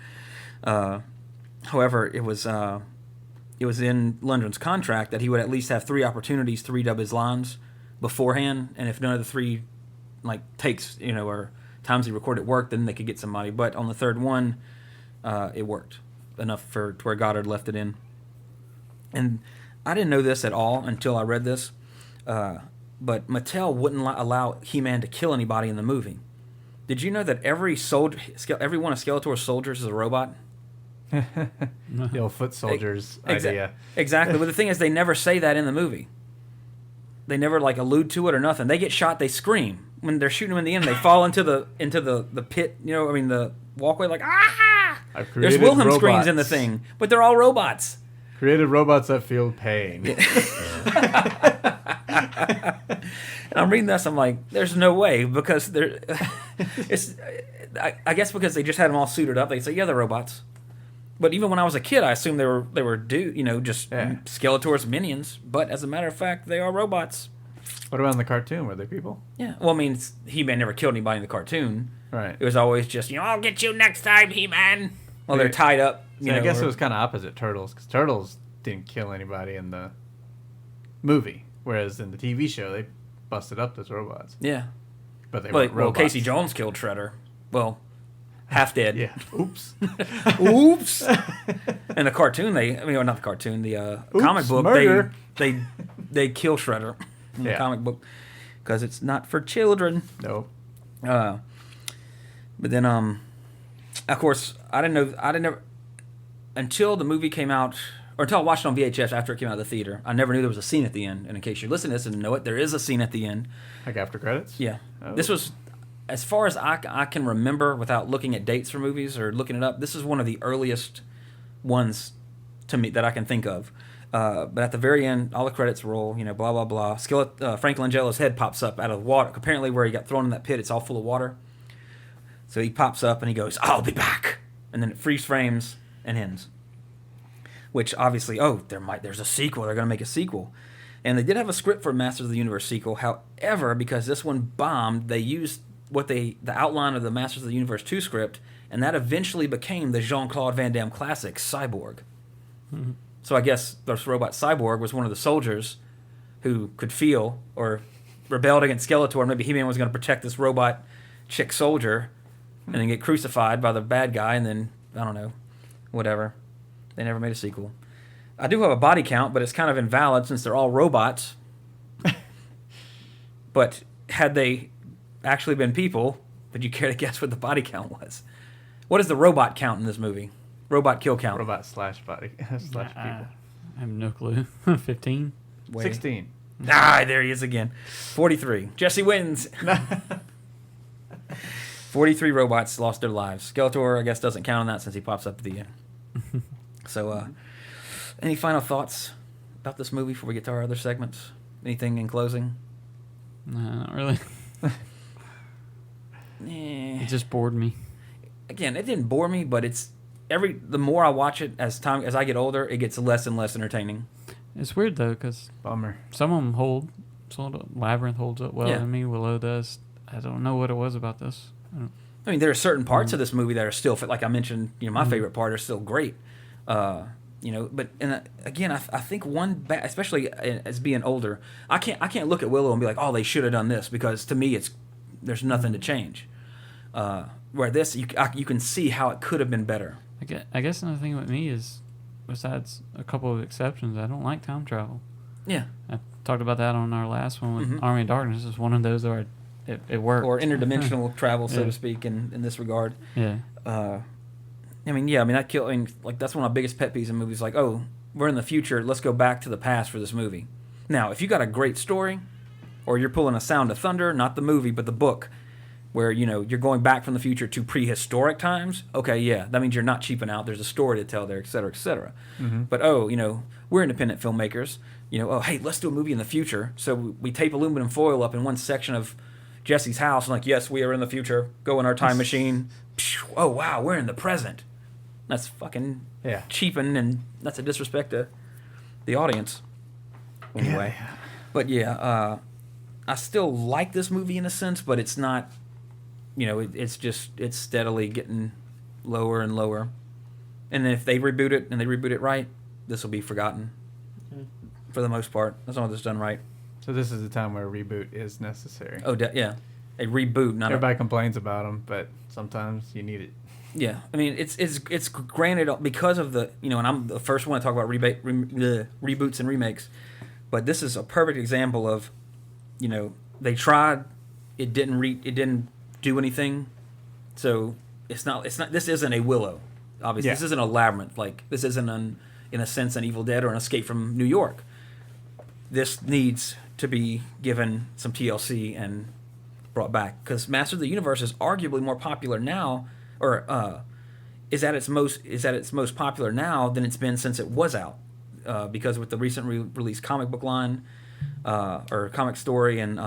However, it was in Lundgren's contract that he would at least have 3 opportunities to redub his lines beforehand, and if none of the 3 like takes, you know, or times he recorded worked, then they could get somebody. But on the third one, it worked enough to where Goddard left it in. And I didn't know this at all until I read this. But Mattel wouldn't allow He-Man to kill anybody in the movie. Did you know that every one of Skeletor's soldiers is a robot? The old foot soldiers idea. Exactly. But the thing is, they never say that in the movie. They never like allude to it or nothing. They get shot, they scream. When they're shooting them in the end, they fall into the pit. You know, I mean the walkway. Like There's Wilhelm screams in the thing, but they're all robots. Created robots that feel pain. And I'm reading this, I'm like, there's no way, because I guess because they just had them all suited up, they say, yeah, they're robots. But even when I was a kid, I assumed they were just Skeletor's minions. But as a matter of fact, they are robots. What about in the cartoon? Were they people? Yeah. Well, I mean, He-Man never killed anybody in the cartoon. Right. It was always just, I'll get you next time, He-Man. Well, they're tied up. I guess it was kind of opposite Turtles, because Turtles didn't kill anybody in the movie, whereas in the TV show, they busted up those robots. Yeah. But they weren't robots. Casey Jones killed Shredder. Well, half dead. Yeah. Oops. Oops. In the cartoon, not the cartoon, the comic book, murder. they kill Shredder in the comic book because it's not for children. No. But then, of course, I didn't know until the movie came out, or until I watched it on VHS after it came out of the theater. I never knew there was a scene at the end. And in case you're listening to this and know it, there is a scene at the end. Like after credits? Yeah. Oh. This was, as far as I can remember without looking at dates for movies or looking it up, this is one of the earliest ones to me that I can think of. But at the very end, all the credits roll, blah, blah, blah. Frank Langella's head pops up out of the water. Apparently where he got thrown in that pit, it's all full of water. So he pops up and he goes, "I'll be back." And then it freeze frames and ends. Which obviously, there's a sequel. They're going to make a sequel. And they did have a script for Masters of the Universe sequel. However, because this one bombed, they used the outline of the Masters of the Universe 2 script, and that eventually became the Jean-Claude Van Damme classic, Cyborg. Mm-hmm. So I guess this robot Cyborg was one of the soldiers who could feel or rebelled against Skeletor. Maybe He-Man was going to protect this robot chick soldier and then get crucified by the bad guy, and then, I don't know, whatever. They never made a sequel. I do have a body count, but it's kind of invalid since they're all robots. But had they actually been people, would you care to guess what the body count was? What is the robot count in this movie? Robot kill count. Robot / body / people. I have no clue. 15? 16. There he is again. 43. Jesse wins. 43 robots lost their lives. Skeletor, I guess, doesn't count on that since he pops up at the end. So, any final thoughts about this movie before we get to our other segments? Anything in closing? No, not really. It just bored me. Again, it didn't bore me, but the more I watch it as I get older, it gets less and less entertaining. It's weird though, because Bummer. some of them hold. Labyrinth holds up well Yeah. to me. Willow does. I don't know what it was about this. I mean, there are certain parts of this movie that are still, like I mentioned, my favorite part are still great. But again, I think especially as being older, I can't look at Willow and be like, oh, they should have done this, because to me there's nothing to change. Where this, you can see how it could have been better. I guess another thing with me is, besides a couple of exceptions, I don't like time travel. Yeah. I talked about that on our last one with Army of Darkness. It's one of those where it worked. Or interdimensional travel, so Yeah. to speak, in this regard. Yeah. That's one of my biggest pet peeves in movies. Like, oh, we're in the future, let's go back to the past for this movie. Now, if you got a great story, or you're pulling a Sound of Thunder, not the movie, but the book, where, you're going back from the future to prehistoric times, okay, yeah, that means you're not cheaping out. There's a story to tell there, et cetera, et cetera. But, we're independent filmmakers. Hey, let's do a movie in the future. So we tape aluminum foil up in one section of Jesse's house, and like, yes, we are in the future. Go in our time machine. Oh, wow, we're in the present. That's fucking cheaping, and that's a disrespect to the audience. Anyway. Yeah. But yeah, I still like this movie in a sense, but it's not, it's steadily getting lower and lower. And if they reboot it and they reboot it right, this will be forgotten for the most part, as long as it's done right. So this is the time where a reboot is necessary. Oh, yeah. A reboot, not Everybody complains about them, but sometimes you need it. Yeah, I mean, it's granted because of the, and I'm the first one to talk about reboots and remakes, but this is a perfect example of, they tried, it didn't do anything, so this isn't a Willow, obviously. Yeah. This isn't a Labyrinth, like, this isn't in a sense an Evil Dead or an Escape from New York. This needs to be given some TLC and brought back, because Master of the Universe is arguably more popular now, or is at its most popular now than it's been since it was out, because with the recent released comic book line or comic story, and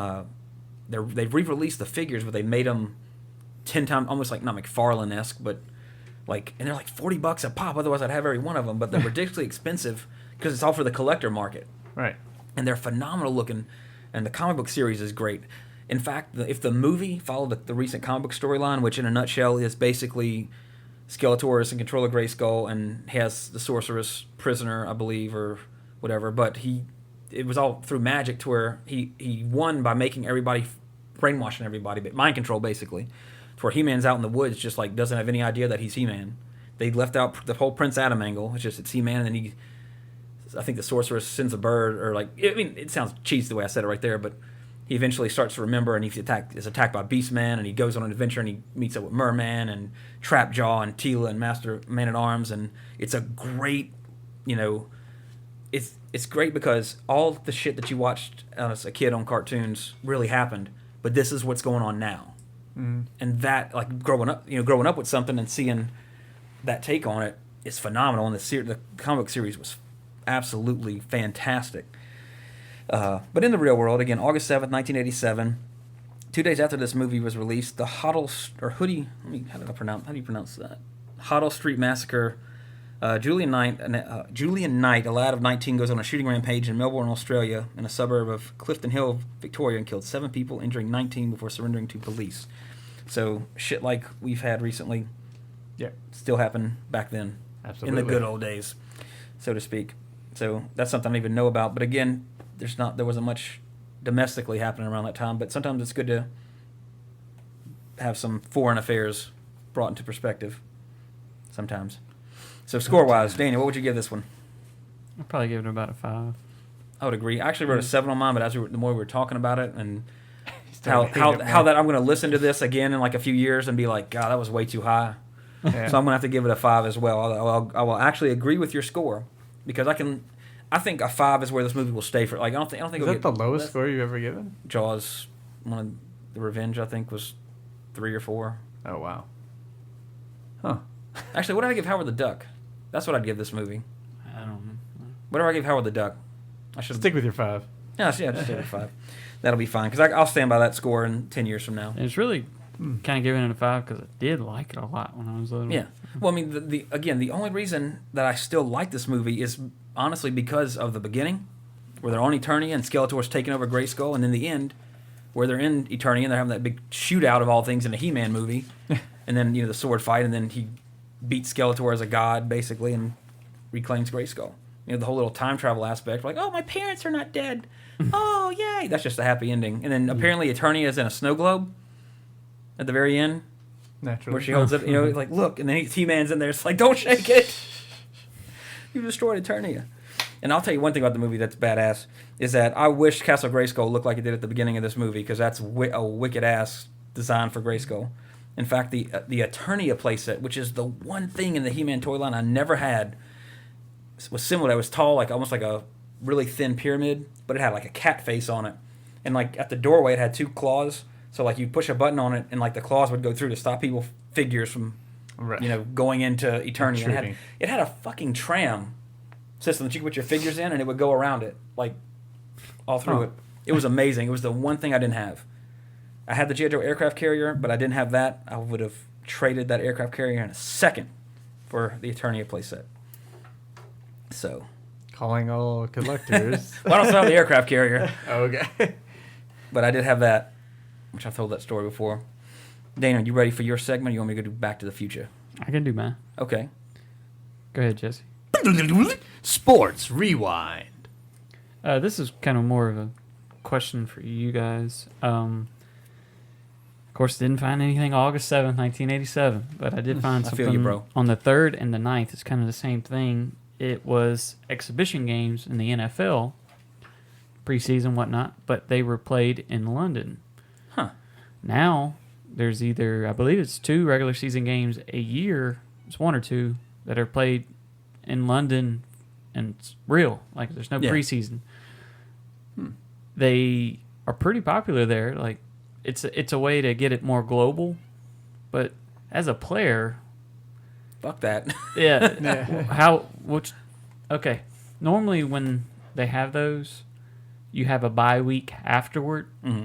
they've re-released the figures, but they made them 10 times, almost like not McFarlane-esque, but like, and they're like $40 a pop. Otherwise, I'd have every one of them, but they're ridiculously expensive because it's all for the collector market. Right. And they're phenomenal looking, and the comic book series is great. In fact, if the movie followed the recent comic book storyline, which in a nutshell is basically Skeletor is in control of Grayskull and has the sorceress prisoner, I believe, or whatever, but it was all through magic, to where he won by making everybody, brainwashing everybody, but mind control basically, to where He-Man's out in the woods just like doesn't have any idea that he's He-Man. They left out the whole Prince Adam angle. It's He-Man, and I think the sorceress sends a bird, or like, I mean, it sounds cheesy the way I said it right there, but he eventually starts to remember, and is attacked by Beastman, and he goes on an adventure, and he meets up with Merman and Trapjaw and Tila and Master Man-at-Arms, and it's a great, it's great because all the shit that you watched as a kid on cartoons really happened, but this is what's going on now. And that, like, growing up with something and seeing that take on it is phenomenal, and the comic book series was absolutely fantastic. But in the real world, again, August 7th, 1987, 2 days after this movie was released, the Hoddle how do you pronounce that? Hoddle Street Massacre. Julian Knight, a lad of 19, goes on a shooting rampage in Melbourne, Australia, in a suburb of Clifton Hill, Victoria, and killed 7 people, injuring 19 before surrendering to police. So shit like we've had recently, still happened back then. Absolutely. In the good old days, so to speak. So that's something I don't even know about. But again, there wasn't much domestically happening around that time. But sometimes it's good to have some foreign affairs brought into perspective. Sometimes. So score-wise, Daniel, what would you give this one? I'd probably give it about a 5. I would agree. I actually wrote a 7 on mine, but the more we were talking about it, and Started how hating it that I'm going to listen to this again in like a few years and be like, God, that was way too high. Yeah. So I'm going to have to give it a 5 as well. I will actually agree with your score, because I I think a 5 is where this movie will stay for. Like I don't think Is it'll that get the lowest less. score you've ever given? Jaws, one of the Revenge, I think was 3 or 4. Oh wow. Huh. Actually, what did I give Howard the Duck? That's what I'd give this movie. I don't know. Whatever I gave Howard the Duck, I should Stick with your 5. Yeah, just stay with 5. That'll be fine because I'll stand by that score in 10 years from now. And it's really kind of giving it a 5 because I did like it a lot when I was little. Yeah. Well, I mean, the only reason that I still like this movie is honestly because of the beginning, where they're on Eternia and Skeletor's taking over Grayskull, and in the end, where they're in Eternia and they're having that big shootout of all things in a He-Man movie, and then the sword fight, and then he beats Skeletor as a god basically and reclaims Grayskull. The whole little time travel aspect, like, oh, my parents are not dead. Oh, yay! That's just a happy ending. And then apparently Eternia is in a snow globe at the very end. Naturally. Where she holds it, like, look, and then He-Man's in there. It's like, don't shake it. You destroyed Eternia. And I'll tell you one thing about the movie that's badass, is that I wish Castle Grayskull looked like it did at the beginning of this movie, because that's a wicked-ass design for Grayskull. In fact, the Eternia playset, which is the one thing in the He-Man toy line I never had, was similar. It was tall, like almost like a really thin pyramid, but it had like a cat face on it. And like at the doorway, it had 2 claws. So like you'd push a button on it, and like the claws would go through to stop people figures from, going into Eternia. It had a fucking tram system that you could put your figures in, and it would go around it, like all through it. It was amazing. It was the one thing I didn't have. I had the G.I. Joe aircraft carrier, but I didn't have that. I would have traded that aircraft carrier in a second for the Eternia playset. So, Calling all collectors. well, I don't still have the aircraft carrier, Okay. but I did have that, which I've told that story before. Dana, you ready for your segment, or you want me to go do Back to the Future? I can do mine. Okay. Go ahead, Jesse. Sports Rewind. This is kind of more of a question for you guys. Of course, didn't find anything August 7th, 1987, but I did find I something feel you, bro. on the 3rd and the 9th. It's kind of the same thing. It was exhibition games in the NFL, preseason, whatnot, but they were played in London. Huh. Now, there's either, I believe it's 2 regular season games a year, it's 1 or 2, that are played in London, and it's real. Like, there's no preseason. They are pretty popular there. Like, it's a way to get it more global, but as a player... Fuck that. Yeah. Okay. Normally when they have those, you have a bye week afterward. Mm-hmm.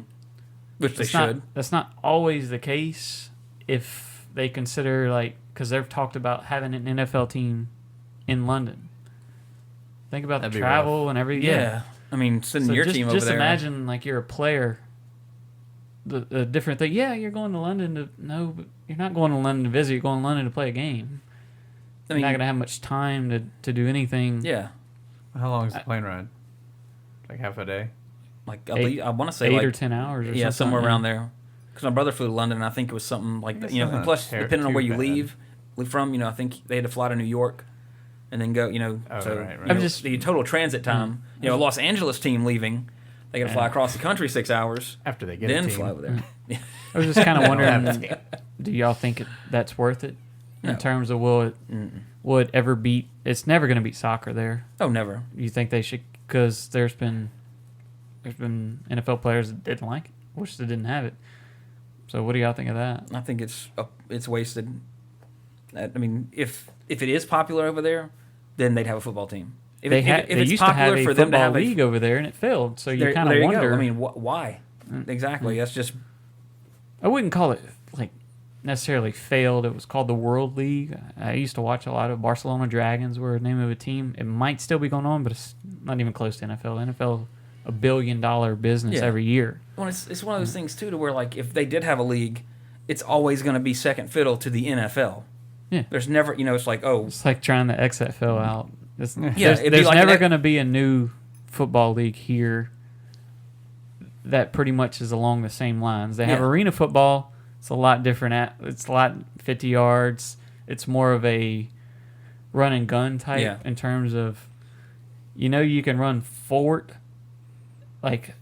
Which they That's should. That's not always the case if they consider, like, because they've talked about having an NFL team in London. Think about the travel and everything. Yeah. I mean, sending your team over there. Just imagine, like, you're a player. The different thing. Yeah, you're going to London to... No, but you're not going to London to visit. You're going to London to play a game. You're not going to have much time to do anything. Yeah. How long is the plane ride? Like half a day? Like, I want to say 8 like... or 10 hours or something. Yeah, somewhere around there. Because my brother flew to London, and I think it was something like that. And plus, depending on where you leave from, I think they had to fly to New York and then go, right. The total transit time. A Los Angeles team leaving, they got to fly across the country 6 hours. After they get then a team. fly over there. I was just kind of wondering, do y'all think that's worth it? In terms of will it ever beat... It's never going to beat soccer there. Oh, never. You think they should... Because there's been NFL players that didn't like it. Wish they didn't have it. So what do y'all think of that? I think it's wasted. I mean, if it is popular over there, then they'd have a football team. If They it's used to have popular a for them to football have league over there, and it failed. So you kind there of you wonder... go. I mean, why? Exactly. That's just... I wouldn't call it like necessarily failed. It was called the World League. I used to watch a lot of Barcelona Dragons were the name of a team. It might still be going on, but it's not even close to NFL. NFL, $1 billion business every year. Well, it's one of those things too, to where like if they did have a league, it's always going to be second fiddle to the NFL. Yeah, there's never, it's like it's like trying the XFL out. There's like never going to be a new football league here that pretty much is along the same lines. They have arena football. It's a lot different. It's a lot 50 yards. It's more of a run and gun type in terms of, you can run forward. Like,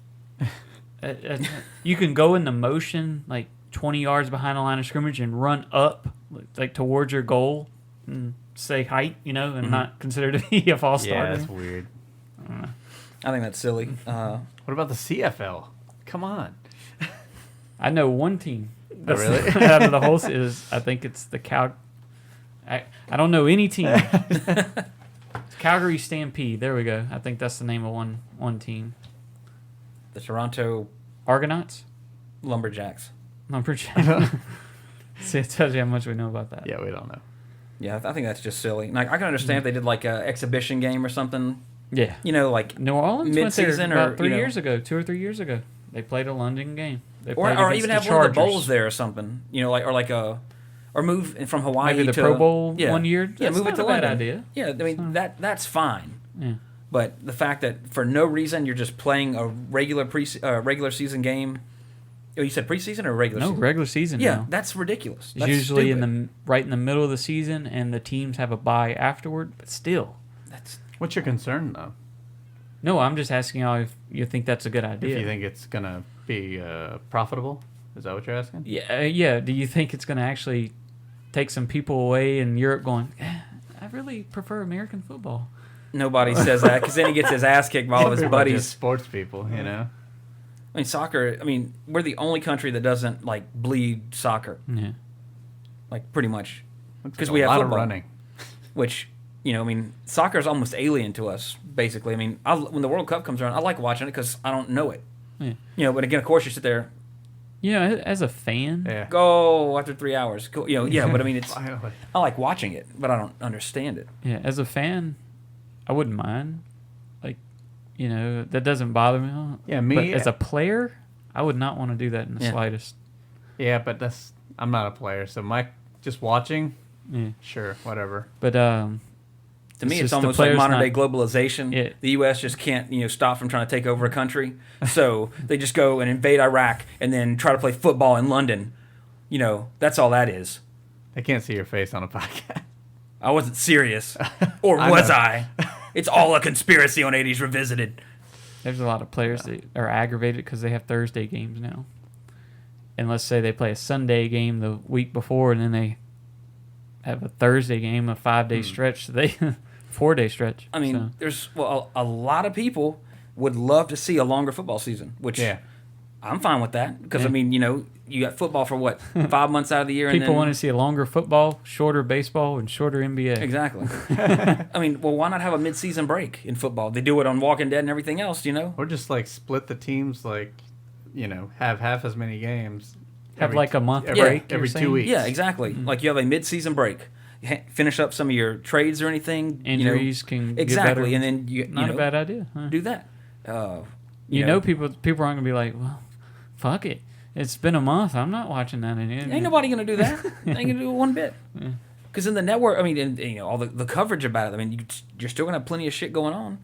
you can go in the motion, like 20 yards behind the line of scrimmage and run up, like towards your goal and say height, and not considered to be a false start. Yeah, that's weird. I think that's silly. What about the CFL? Come on. I know one team. That's really? out of the whole is I think it's the I don't know any team. Calgary Stampede. There we go. I think that's the name of one team. The Toronto Argonauts? Lumberjacks. Lumberjacks. See, it tells you how much we know about that. Yeah, we don't know. Yeah, I think that's just silly. Like, I can understand if they did like an exhibition game or something. Yeah. You know, like New Orleans went there mid-season about or 2 or 3 years ago. They played a London game. They played or against even the have one of the Chargers. bowls there or something. You know, or move from Hawaii Maybe the to Pro Bowl yeah. 1 year. Yeah, That's move it not to a bad London. idea. Yeah, I mean that's fine. Yeah. But the fact that for no reason you're just playing a regular season game. Oh, you said preseason or regular No, season? regular season Yeah, now. that's ridiculous. It's That's usually stupid. right in the middle of the season, and the teams have a bye afterward. But still, What's your concern, though? no. I'm just asking y'all if you think that's a good idea. If you think it's going to be profitable? Is that what you're asking? Yeah. Do you think it's going to actually take some people away in Europe going, I really prefer American football? Nobody says that because then he gets his ass kicked by all of his People are just buddies. sports people, you know? I mean, soccer. I mean, we're the only country that doesn't like bleed soccer, Yeah. like pretty much, because A we have lot football, of running. which I mean, soccer is almost alien to us. Basically, I mean, when the World Cup comes around, I like watching it because I don't know it. Yeah. You know, but again, of course, you sit there, As a fan, Yeah. go after 3 hours. Go, but I mean, it's Finally. I like watching it, but I don't understand it. yeah, as a fan, I wouldn't mind. Like, that doesn't bother me. Yeah, me- But as a player, I would not want to do that in the Yeah. slightest. Yeah, but I'm not a player, so just watching, Yeah. sure, whatever. But To me, It's it's just the almost like player's modern day not- globalization. Yeah. The U.S. just can't, stop from trying to take over a country, so they just go and invade Iraq and then try to play football in London. That's all that is. I can't see your face on a podcast. I wasn't serious, or I was know. I? It's all a conspiracy on 80s Revisited. there's a lot of players that are aggravated because they have Thursday games now. And let's say they play a Sunday game the week before, and then they have a Thursday game, a 5-day stretch. So they 4-day stretch. I mean, so. there's a lot of people would love to see a longer football season, which Yeah. I'm fine with that because Yeah. I mean, you got football for what 5 months out of the year. People and then, want to see a longer football, shorter baseball, and shorter NBA. Exactly. I mean, well, why not have a mid-season break in football? They do it on Walking Dead and everything else, Or just split the teams, have half as many games. Have like a month every, break, every you're 2 saying? weeks. Yeah, exactly. Like you have a mid-season break. Finish up some of your trades or anything. Injuries can get exactly, better. and then you Not a bad idea. Huh? do that. People aren't gonna be like, well, fuck it. It's been a month. I'm not watching that anymore. Ain't nobody gonna do that. Ain't gonna do it one bit. Because in the network, I mean, and, all the coverage about it. I mean, you're still gonna have plenty of shit going on.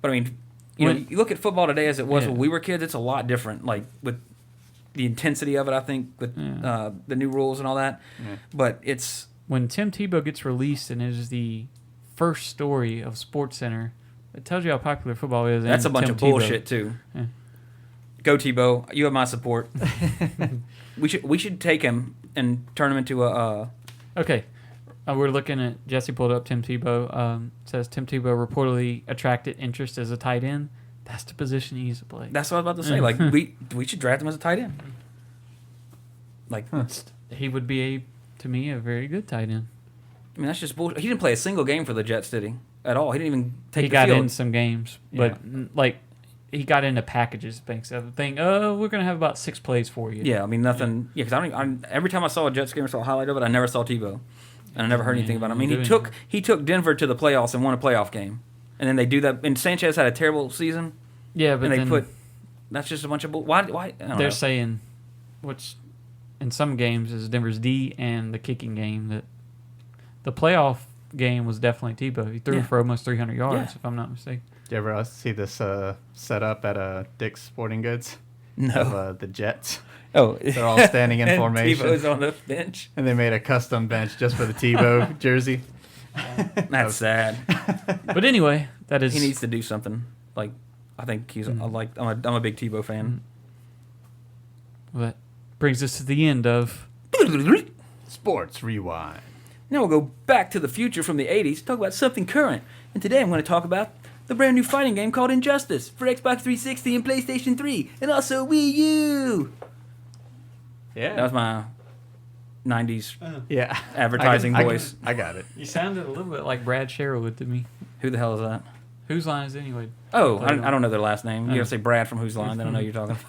But I mean, you look at football today as it was Yeah. when we were kids. It's a lot different. Like with the intensity of it, I think with the new rules and all that. Yeah. But it's When Tim Tebow gets released and it is the first story of SportsCenter, it tells you how popular football is. that's a and bunch Tim of Tebow. bullshit too. Yeah. Go Tebow, you have my support. we should take him and turn him into a. Okay. We're looking at Jesse pulled up Tim Tebow. Says Tim Tebow reportedly attracted interest as a tight end. That's the position he used to play. That's what I was about to say. Like we should draft him as a tight end. Like He would be to me a very good tight end. I mean that's just bullshit. He didn't play a single game for the Jets, did he? At all. He didn't even take He the got field. in some games, but he got into packages. Things. The thing. We're gonna have about 6 plays for you. Yeah, I mean nothing. Yeah, because every time I saw a Jets game or saw a highlight of it, I never saw Tebow, and I never heard anything about him. I mean, he took Denver to the playoffs and won a playoff game, and then they do that. And Sanchez had a terrible season, Yeah, but and they then that's just a bunch of bull. Why? I don't they're know. saying, which in some games is Denver's D and the kicking game, that the playoff game was definitely Tebow. He threw Yeah. for almost 300 yards, Yeah. if I'm not mistaken. Did you ever see this set up at Dick's Sporting Goods? No. Of the Jets. Oh, They're all standing in and formation. Tebow's on the bench. And they made a custom bench just for the Tebow jersey. That's sad. But anyway, that is He needs to do something. Like I think he's I'm a big Tebow fan. that brings us to the end of Sports Rewind. Now we'll go back to the future from the 80s, talk about something current. And today I'm going to talk about the brand new fighting game called Injustice for Xbox 360 and PlayStation 3, and also Wii U. Yeah. That was my 90s Yeah. advertising voice. I got it. You sounded a little bit like Brad Sherwood to me. Who the hell is that? Whose line is it anyway? Oh, I don't know their last name. You Oh. gotta say Brad from Whose Line, then I know you're talking about.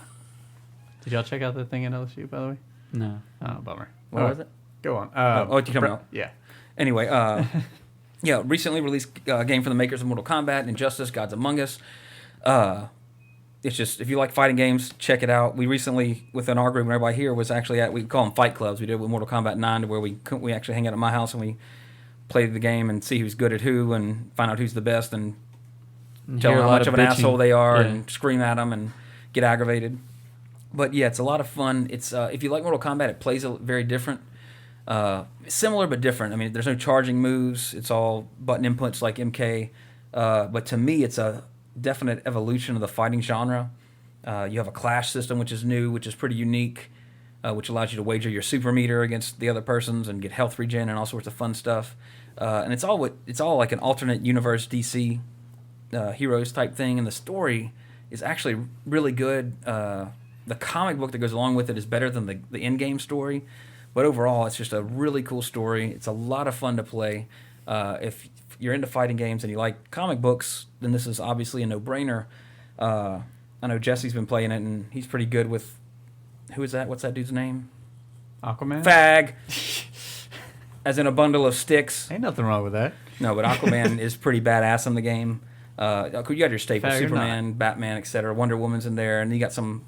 Did y'all check out that thing at LSU, by the way? No. Oh, bummer. What was it? Go on. What you talking about? Yeah. Anyway, yeah, recently released game from the makers of Mortal Kombat, Injustice, Gods Among Us. It's just, if you like fighting games, check it out. We recently, within our group and everybody here, was actually we call them fight clubs. We did it with Mortal Kombat 9 to where we actually hang out at my house and we play the game and see who's good at who and find out who's the best and tell them how much of an asshole they are and scream at them and get aggravated. But yeah, it's a lot of fun. It's if you like Mortal Kombat, it plays very different. Similar but different. I mean, there's no charging moves. It's all button inputs like MK. But to me, it's a definite evolution of the fighting genre. You have a clash system, which is new, which is pretty unique, which allows you to wager your super meter against the other person's and get health regen and all sorts of fun stuff. And it's all like an alternate universe DC heroes type thing. And the story is actually really good. The comic book that goes along with it is better than the in-game story. But overall, it's just a really cool story. It's a lot of fun to play. If you're into fighting games and you like comic books, then this is obviously a no-brainer. I know Jesse's been playing it, and he's pretty good with... Who is that? What's that dude's name? Aquaman? Fag! As in a bundle of sticks. Ain't nothing wrong with that. No, but Aquaman is pretty badass in the game. You got your staples, Fag or Superman, Batman, etc. Wonder Woman's in there, and you got some...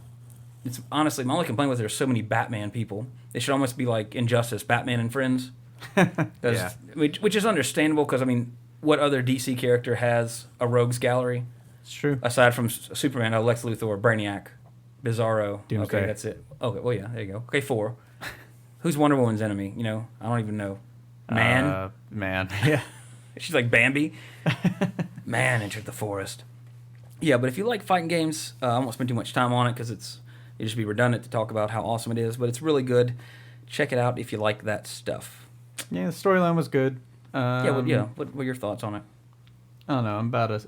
It's honestly, my only complaint was there's so many Batman people. It should almost be like Injustice, Batman and Friends. Yeah. Which is understandable because, I mean, what other DC character has a rogues gallery? It's true. Aside from Superman, Lex Luthor, Brainiac, Bizarro. Doomsday. Okay, that's it. Okay, well, yeah, there you go. Okay, 4. Who's Wonder Woman's enemy? You know, I don't even know. Man? Man. Yeah. She's like Bambi. Man entered the forest. Yeah, but if you like fighting games, I won't spend too much time on it because it'd just be redundant to talk about how awesome it is, but it's really good. Check it out if you like that stuff. Yeah, the storyline was good. What were your thoughts on it? I don't know. I'm about a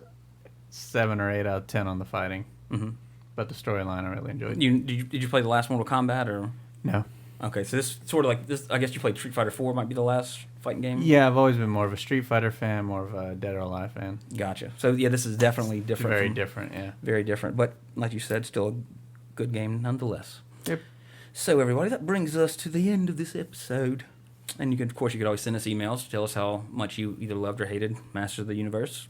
7 or 8 out of 10 on the fighting. Mm-hmm. But the storyline I really enjoyed. Did you play the last Mortal Kombat or? No. Okay, so this sort of like this. I guess you played Street Fighter 4. Might be the last fighting game. Yeah, I've always been more of a Street Fighter fan, more of a Dead or Alive fan. Gotcha. So yeah, this is definitely different. Very different, yeah. Very different, but like you said, still a good game nonetheless. Yep. So everybody, that brings us to the end of this episode. And you could always send us emails to tell us how much you either loved or hated Masters of the Universe.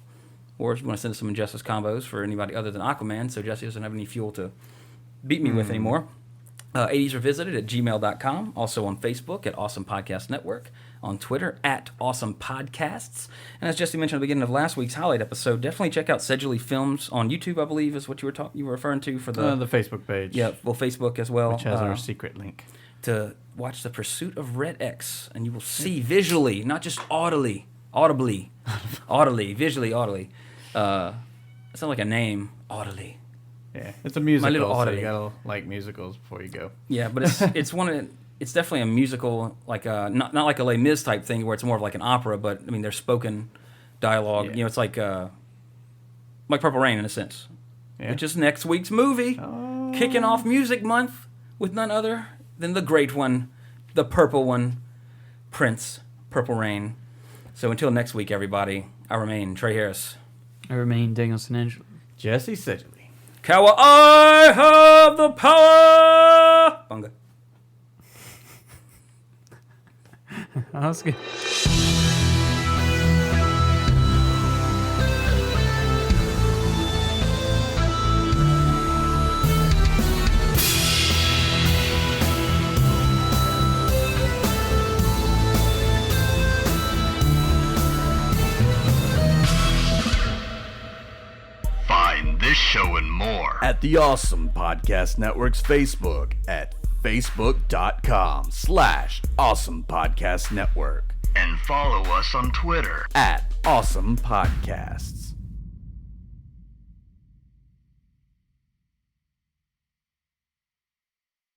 Or if you want to send us some Injustice combos for anybody other than Aquaman, so Jesse doesn't have any fuel to beat me with anymore. 80s Revisited at gmail.com. Also on Facebook at Awesome Podcast Network. On Twitter at Awesome Podcasts. And as Jesse mentioned at the beginning of last week's highlight episode, definitely check out Sedgley Films on YouTube, I believe, is what you were referring to for the Facebook page. Yeah, well, Facebook as well. Which has our secret link. To watch The Pursuit of Red X, and you will see visually, not just audibly. Visually, audibly. It sounds like a name, audibly. Yeah, it's a musical, My little so oddity. you gotta like musicals before you go. Yeah, but it's definitely a musical, like not like a Les Mis type thing where it's more of like an opera, but I mean there's spoken dialogue. Yeah. You know, it's like Purple Rain in a sense, Yeah. which is next week's movie, kicking off Music Month with none other than the great one, the purple one, Prince, Purple Rain. So until next week, everybody, I remain Trey Harris. I remain Danielson Angelo. Jesse Sedgley. Kawa, I have the power! Bunga. That's good. Find this show and more at the Awesome Podcast Network's Facebook at facebook.com/Awesome Podcast Network. And follow us on Twitter at Awesome Podcasts.